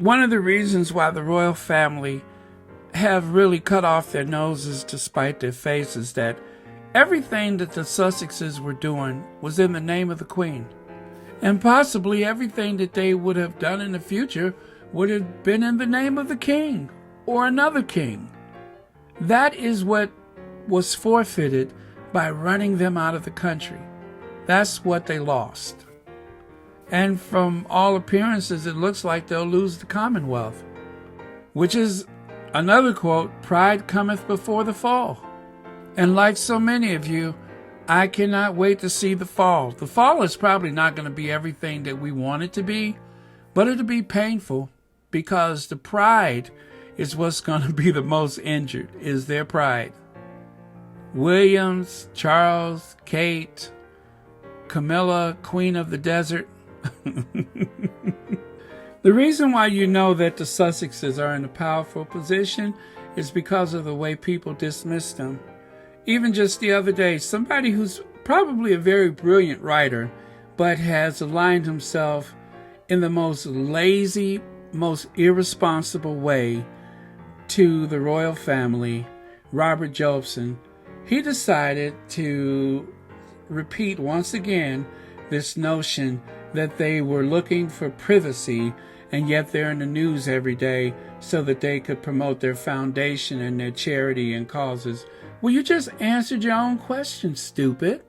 one of the reasons why the royal family have really cut off their noses to spite their faces, that everything that the Sussexes were doing was in the name of the Queen. And possibly everything that they would have done in the future would have been in the name of the king or another king. That is what was forfeited by running them out of the country. That's what they lost. And from all appearances, it looks like they'll lose the Commonwealth, which is another quote, "Pride cometh before the fall." And like so many of you, I cannot wait to see the fall. The fall is probably not going to be everything that we want it to be, but it'll be painful, because the pride is what's going to be the most injured, is their pride. Williams, Charles, Kate, Camilla, Queen of the Desert. The reason why you know that the Sussexes are in a powerful position is because of the way people dismiss them. Even just the other day, somebody who's probably a very brilliant writer, but has aligned himself in the most lazy, most irresponsible way to the royal family, Robert Jobson, he decided to repeat once again this notion that they were looking for privacy, and yet they're in the news every day so that they could promote their foundation and their charity and causes. Well, you just answered your own question, stupid.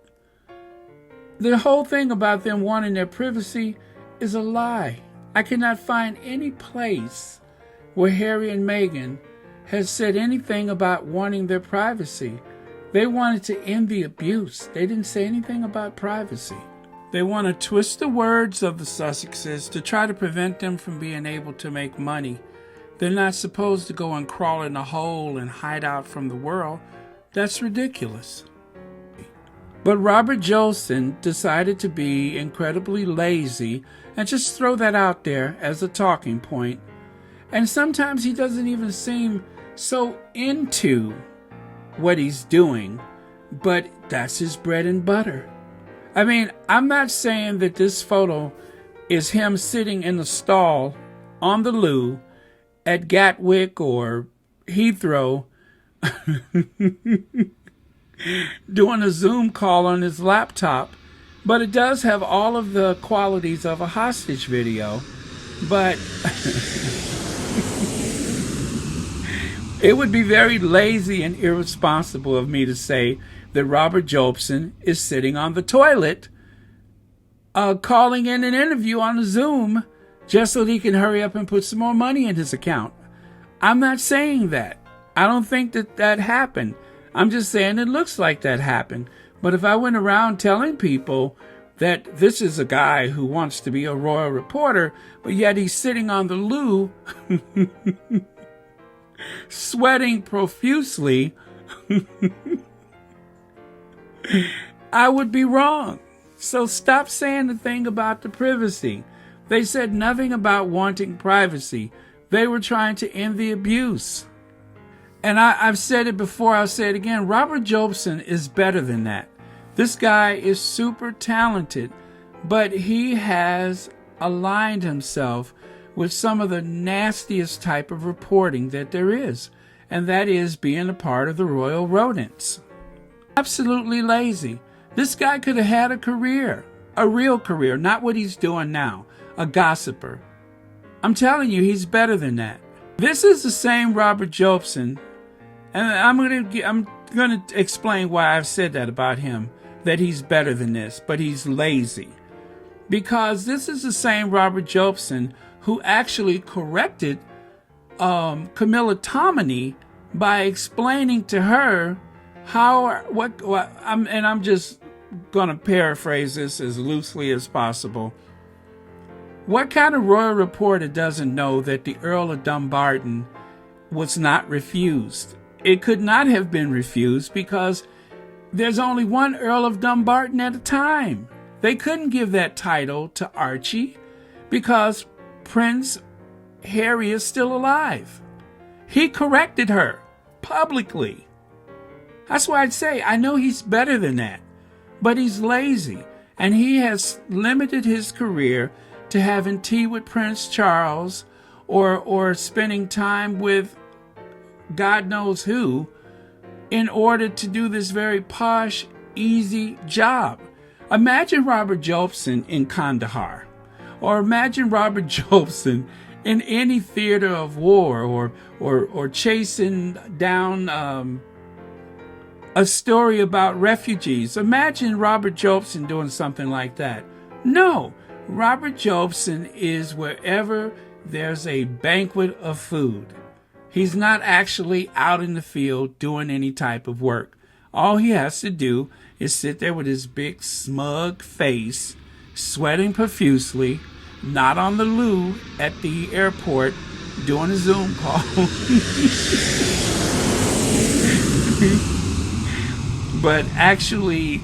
The whole thing about them wanting their privacy is a lie. I cannot find any place where Harry and Meghan has said anything about wanting their privacy. They wanted to end the abuse. They didn't say anything about privacy. They want to twist the words of the Sussexes to try to prevent them from being able to make money. They're not supposed to go and crawl in a hole and hide out from the world. That's ridiculous. But Robert Jobson decided to be incredibly lazy and just throw that out there as a talking point. And sometimes he doesn't even seem so into what he's doing, but that's his bread and butter. I mean, I'm not saying that this photo is him sitting in the stall on the loo at Gatwick or Heathrow doing a Zoom call on his laptop, but it does have all of the qualities of a hostage video. But it would be very lazy and irresponsible of me to say that Robert Jobson is sitting on the toilet calling in an interview on a Zoom just so that he can hurry up and put some more money in his account. I'm not saying that. I don't think that happened. I'm just saying it looks like that happened. But if I went around telling people that this is a guy who wants to be a royal reporter, but yet he's sitting on the loo sweating profusely, I would be wrong. So stop saying the thing about the privacy. They said nothing about wanting privacy. They were trying to end the abuse. And I've said it before, I'll say it again. Robert Jobson is better than that. This guy is super talented, but he has aligned himself with some of the nastiest type of reporting that there is, and that is being a part of the royal rodents. Absolutely lazy. This guy could have had a career, a real career, not what he's doing now, a gossiper. I'm telling you, he's better than that. This is the same Robert Jobson, and I'm going to explain why I've said that about him, that he's better than this, but he's lazy. Because this is the same Robert Jobson who actually corrected Camilla Tominey by explaining to her I'm just going to paraphrase this as loosely as possible. What kind of royal reporter doesn't know that the Earl of Dumbarton was not refused? It could not have been refused because there's only one Earl of Dumbarton at a time. They couldn't give that title to Archie because Prince Harry is still alive. He corrected her publicly. That's why I'd say I know he's better than that, but he's lazy, and he has limited his career to having tea with Prince Charles or spending time with God knows who in order to do this very posh, easy job. Imagine Robert Jobson in Kandahar, or imagine Robert Jobson in any theater of war, or chasing down a story about refugees. Imagine Robert Jobson doing something like that. No, Robert Jobson is wherever there's a banquet of food. He's not actually out in the field doing any type of work. All he has to do is sit there with his big smug face, sweating profusely, not on the loo at the airport, doing a Zoom call. But actually,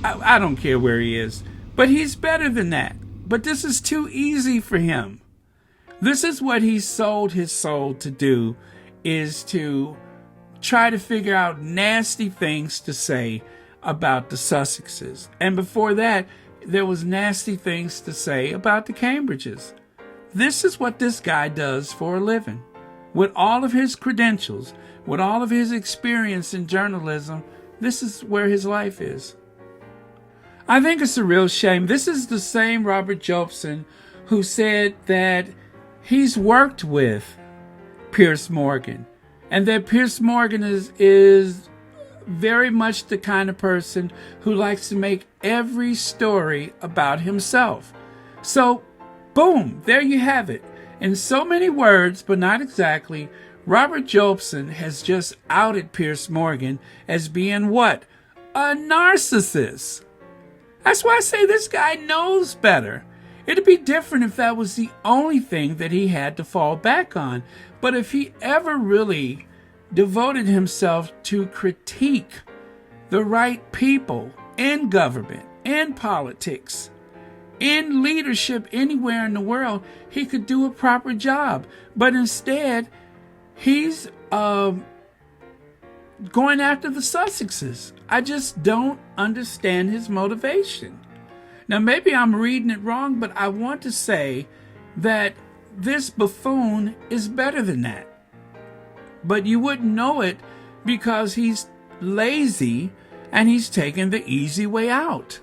I don't care where he is. But he's better than that. But this is too easy for him. This is what he sold his soul to do, is to try to figure out nasty things to say about the Sussexes. And before that, there was nasty things to say about the Cambridges. This is what this guy does for a living. With all of his credentials, with all of his experience in journalism, this is where his life is. I think it's a real shame. This is the same Robert Jobson who said that he's worked with Piers Morgan, and that Piers Morgan is very much the kind of person who likes to make every story about himself. So, boom, there you have it. In so many words, but not exactly, Robert Jobson has just outed Piers Morgan as being what? A narcissist. That's why I say this guy knows better. It'd be different if that was the only thing that he had to fall back on. But if he ever really devoted himself to critique the right people in government, in politics, in leadership anywhere in the world, he could do a proper job. But instead, he's going after the Sussexes. I just don't understand his motivation. Now, maybe I'm reading it wrong, but I want to say that this buffoon is better than that. But you wouldn't know it because he's lazy and he's taking the easy way out.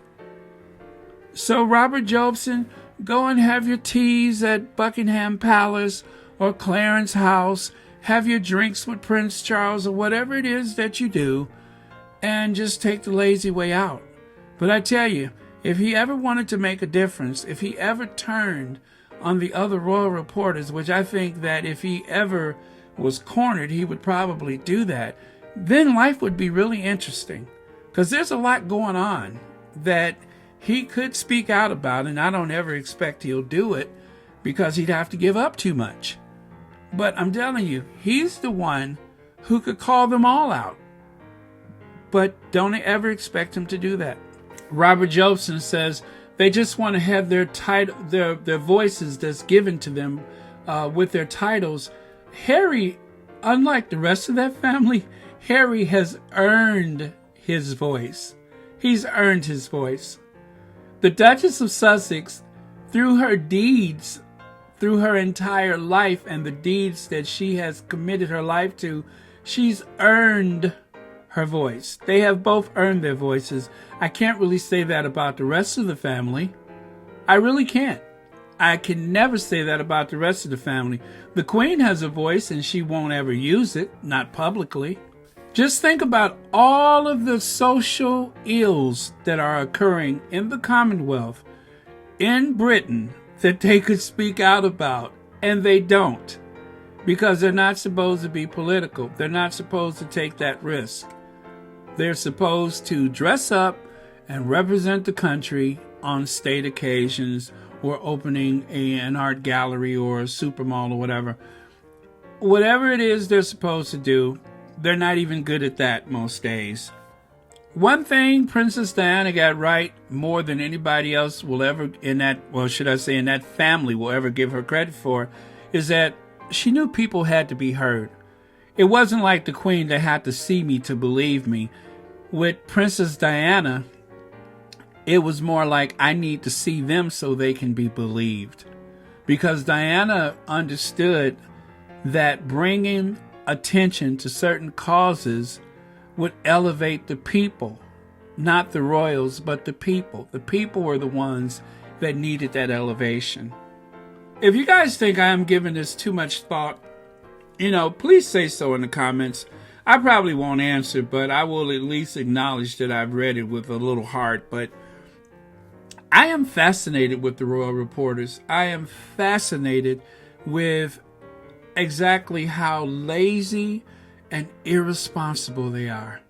So, Robert Jobson, go and have your teas at Buckingham Palace or Clarence House. Have your drinks with Prince Charles or whatever it is that you do, and just take the lazy way out. But I tell you, if he ever wanted to make a difference, if he ever turned on the other royal reporters, which I think that if he ever was cornered, he would probably do that, then life would be really interesting. Because there's a lot going on that he could speak out about, and I don't ever expect he'll do it because he'd have to give up too much. But I'm telling you, he's the one who could call them all out. But don't ever expect him to do that. Robert Jobson says they just want to have their voices that's given to them with their titles. Harry, unlike the rest of that family, Harry has earned his voice. He's earned his voice. The Duchess of Sussex, through her deeds, through her entire life and the deeds that she has committed her life to, she's earned her voice. They have both earned their voices. I can't really say that about the rest of the family. I really can't. I can never say that about the rest of the family. The Queen has a voice and she won't ever use it, not publicly. Just think about all of the social ills that are occurring in the Commonwealth, in Britain, that they could speak out about, and they don't, because they're not supposed to be political. They're not supposed to take that risk. They're supposed to dress up and represent the country on state occasions or opening an art gallery or a supermall or whatever. Whatever it is they're supposed to do, they're not even good at that most days. One thing Princess Diana got right more than anybody else will ever in that family will ever give her credit for, is that she knew people had to be heard. It wasn't like the Queen that had to see me to believe me. With Princess Diana, it was more like I need to see them so they can be believed. because Diana understood that bringing attention to certain causes would elevate the people, not the royals, but the people. The people were the ones that needed that elevation. If you guys think I am giving this too much thought, please say so in the comments. I probably won't answer, but I will at least acknowledge that I've read it with a little heart. But I am fascinated with the royal reporters. I am fascinated with exactly how lazy and irresponsible they are.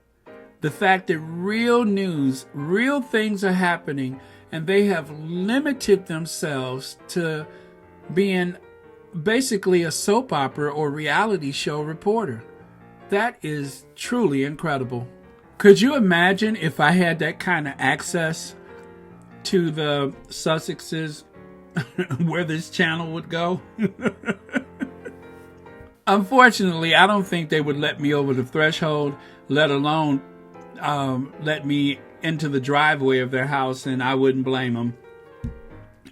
The fact that real news, real things are happening, and they have limited themselves to being basically a soap opera or reality show reporter. That is truly incredible. Could you imagine if I had that kind of access to the Sussexes, where this channel would go? Unfortunately, I don't think they would let me over the threshold, let alone let me into the driveway of their house, and I wouldn't blame them.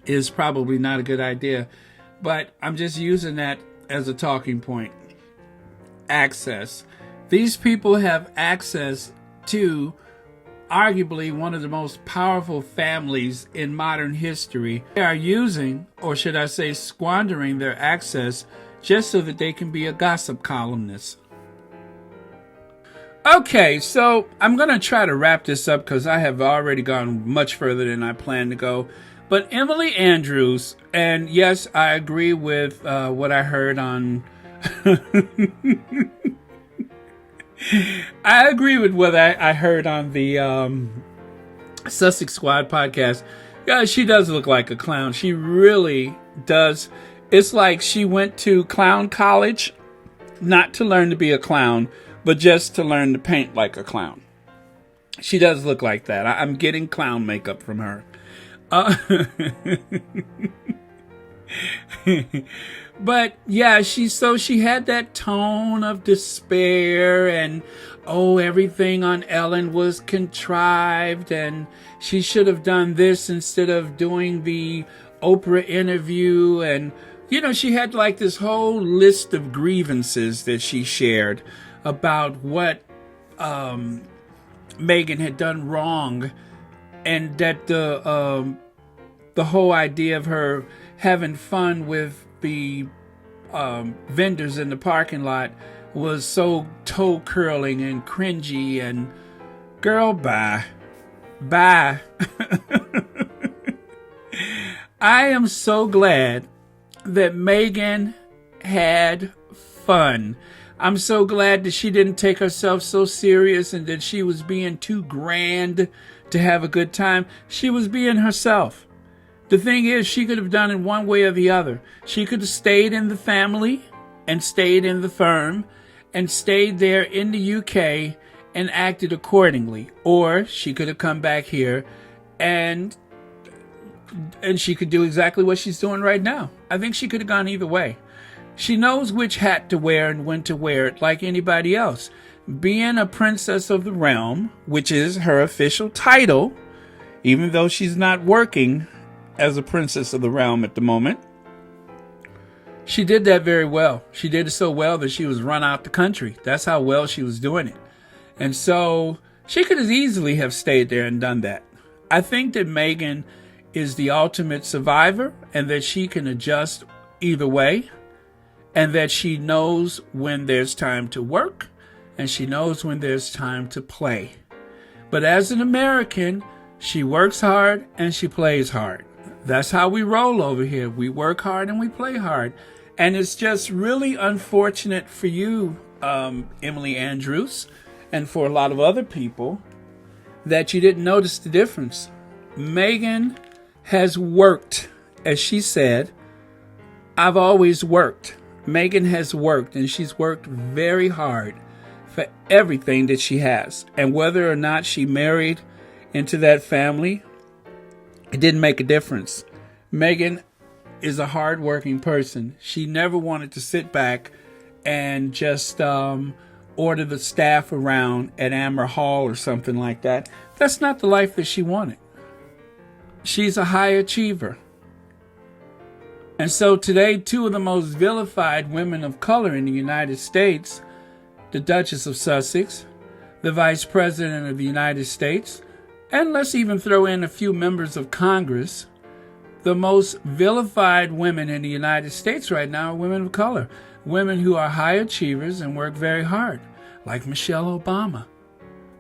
It's probably not a good idea, but I'm just using that as a talking point. Access. These people have access to arguably one of the most powerful families in modern history. They are using, or should I say squandering, their access just so that they can be a gossip columnist. Okay, so I'm going to try to wrap this up because I have already gone much further than I planned to go. But Emily Andrews, and yes, I agree with what I heard on... I agree with what I heard on the Sussex Squad podcast. Yeah, she does look like a clown. She really does. It's like she went to clown college, not to learn to be a clown, but just to learn to paint like a clown. She does look like that. I'm getting clown makeup from her. But yeah, she had that tone of despair, and everything on Ellen was contrived, and she should have done this instead of doing the Oprah interview. And she had like this whole list of grievances that she shared about what Meghan had done wrong, and that the whole idea of her having fun with the vendors in the parking lot was so toe curling and cringy. And girl, bye. I am so glad that Meghan had fun. I'm so glad that she didn't take herself so serious and that she was being too grand to have a good time. She was being herself. The thing is, she could have done it one way or the other. She could have stayed in the family and stayed in the firm and stayed there in the UK and acted accordingly. Or she could have come back here and she could do exactly what she's doing right now. I think she could have gone either way. She knows which hat to wear and when to wear it like anybody else. Being a princess of the realm, which is her official title, even though she's not working as a princess of the realm at the moment, she did that very well. She did it so well that she was run out the country. That's how well she was doing it. And so she could as easily have stayed there and done that. I think that Meghan is the ultimate survivor, and that she can adjust either way, and that she knows when there's time to work and she knows when there's time to play. But as an American, she works hard and she plays hard. That's how we roll over here. We work hard and we play hard. And it's just really unfortunate for you, Emily Andrews, and for a lot of other people, that you didn't notice the difference. Meghan has worked, as she said. I've always worked. Meghan has worked, and she's worked very hard for everything that she has. And whether or not she married into that family, it didn't make a difference. Meghan is a hard-working person. She never wanted to sit back and just order the staff around at Amber Hall or something like that. That's not the life that she wanted. She's a high achiever. And so today, two of the most vilified women of color in the United States, the Duchess of Sussex, the Vice President of the United States, and let's even throw in a few members of Congress, the most vilified women in the United States right now are women of color. Women who are high achievers and work very hard, like Michelle Obama.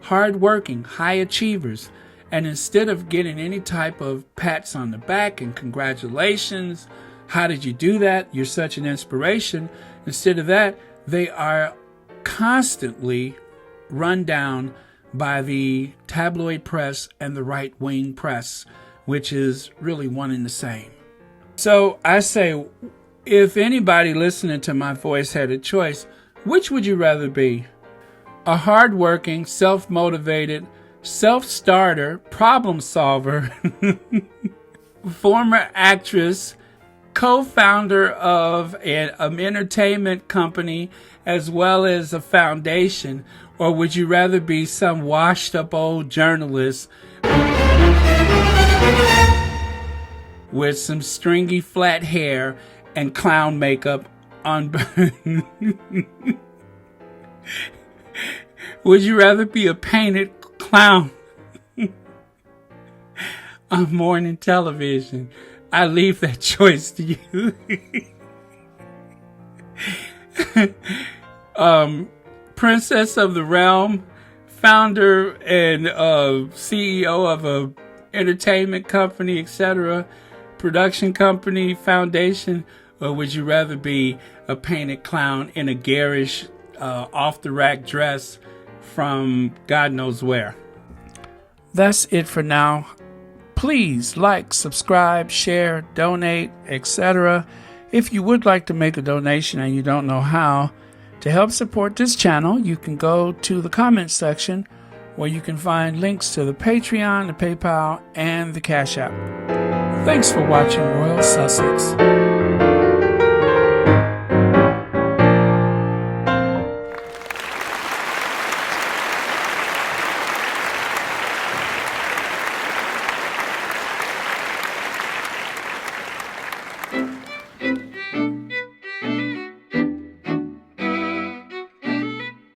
Hard-working, high achievers. And instead of getting any type of pats on the back and congratulations, how did you do that? You're such an inspiration. Instead of that, they are constantly run down by the tabloid press and the right-wing press, which is really one and the same. So I say, if anybody listening to my voice had a choice, which would you rather be? A hardworking, self-motivated, self-starter, problem solver, former actress, co-founder of an entertainment company as well as a foundation, or would you rather be some washed-up old journalist with some stringy flat hair and clown makeup on? Would you rather be a painted clown on morning television? I leave that choice to you. Princess of the Realm, founder and CEO of a entertainment company, etc., production company, foundation, or would you rather be a painted clown in a garish, off-the-rack dress from God knows where? That's it for now. Please like, subscribe, share, donate, etc. If you would like to make a donation and you don't know how, to help support this channel, you can go to the comments section where you can find links to the Patreon, the PayPal, and the Cash App. Thanks for watching Royal Sussex.